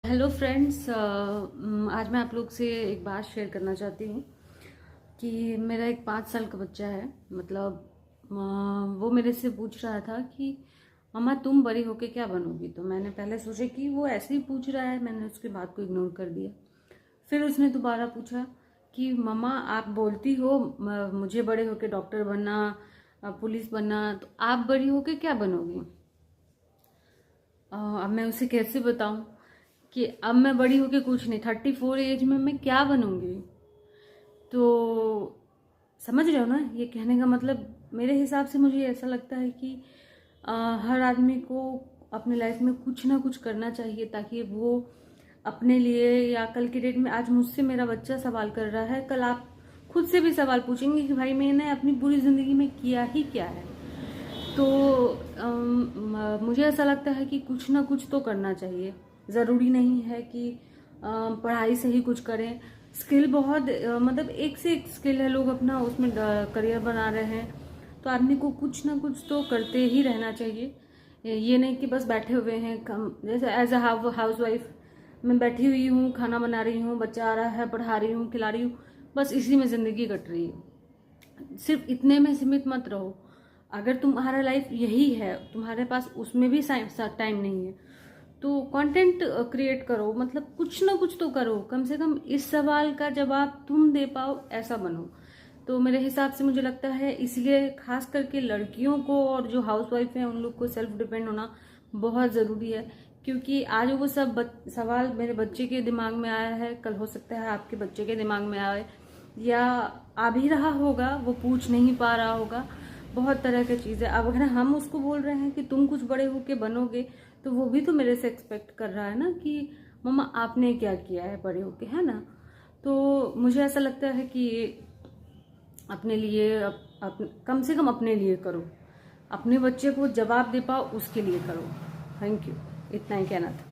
Hello friends, आज मैं आप लोग से एक बात शेयर करना चाहती हूँ कि मेरा एक 5 साल का बच्चा है। मतलब वो मेरे से पूछ रहा था कि मम्मा तुम बड़ी होके क्या बनोगी। तो मैंने पहले सोचा कि वो ऐसे ही पूछ रहा है, मैंने उसकी बात को इग्नोर कर दिया। फिर उसने दोबारा पूछा कि मम्मा आप बोलती हो मुझे बड़े होके डॉक्टर बनना, पुलिस बनना, तो आप बड़ी होके क्या बनोगी। अब मैं उसे कैसे बताऊं कि अब मैं बड़ी होके कुछ नहीं, 34 एज में मैं क्या बनूंगी। तो समझ रहे हो ना ये कहने का मतलब। मेरे हिसाब से मुझे ऐसा लगता है कि हर आदमी को अपने लाइफ में कुछ ना कुछ करना चाहिए, ताकि वो अपने लिए, या कल की डेट में आज मुझसे मेरा बच्चा सवाल कर रहा है, कल आप खुद से भी सवाल पूछेंगे कि भाई मैंने अपनी पूरी जिंदगी में किया ही क्या है। तो मुझे ऐसा लगता है कि कुछ ना कुछ तो करना चाहिए। ज़रूरी नहीं है कि पढ़ाई से ही कुछ करें। स्किल बहुत मतलब एक से एक स्किल है, लोग अपना उसमें करियर बना रहे हैं। तो आदमी को कुछ ना कुछ तो करते ही रहना चाहिए। ये नहीं कि बस बैठे हुए हैं। कम जैसे एज अ हाउस वाइफ मैं बैठी हुई हूँ, खाना बना रही हूँ, बच्चा आ रहा है, पढ़ा रही हूँ, खिला रही हूँ, बस इसी में ज़िंदगी कट रही है। सिर्फ इतने में सीमित मत रहो। अगर तुम्हारा लाइफ यही है, तुम्हारे पास उसमें भी टाइम नहीं है, तो कंटेंट क्रिएट करो। मतलब कुछ ना कुछ तो करो, कम से कम इस सवाल का जवाब तुम दे पाओ ऐसा बनो। तो मेरे हिसाब से मुझे लगता है इसलिए खास करके लड़कियों को और जो हाउस वाइफ हैं उन लोग को सेल्फ डिपेंड होना बहुत ज़रूरी है। क्योंकि आज वो सब सवाल मेरे बच्चे के दिमाग में आया है, कल हो सकता है आपके बच्चे के दिमाग में आए, या आ भी रहा होगा, वो पूछ नहीं पा रहा होगा। बहुत तरह की चीज़ें। अब अगर हम उसको बोल रहे हैं कि तुम कुछ बड़े होके बनोगे, तो वो भी तो मेरे से एक्सपेक्ट कर रहा है ना कि मम्मा आपने क्या किया है बड़े होके, है ना। तो मुझे ऐसा लगता है कि अपने लिए कम से कम अपने लिए करो, अपने बच्चे को जवाब दे पाओ उसके लिए करो। थैंक यू, इतना ही कहना था।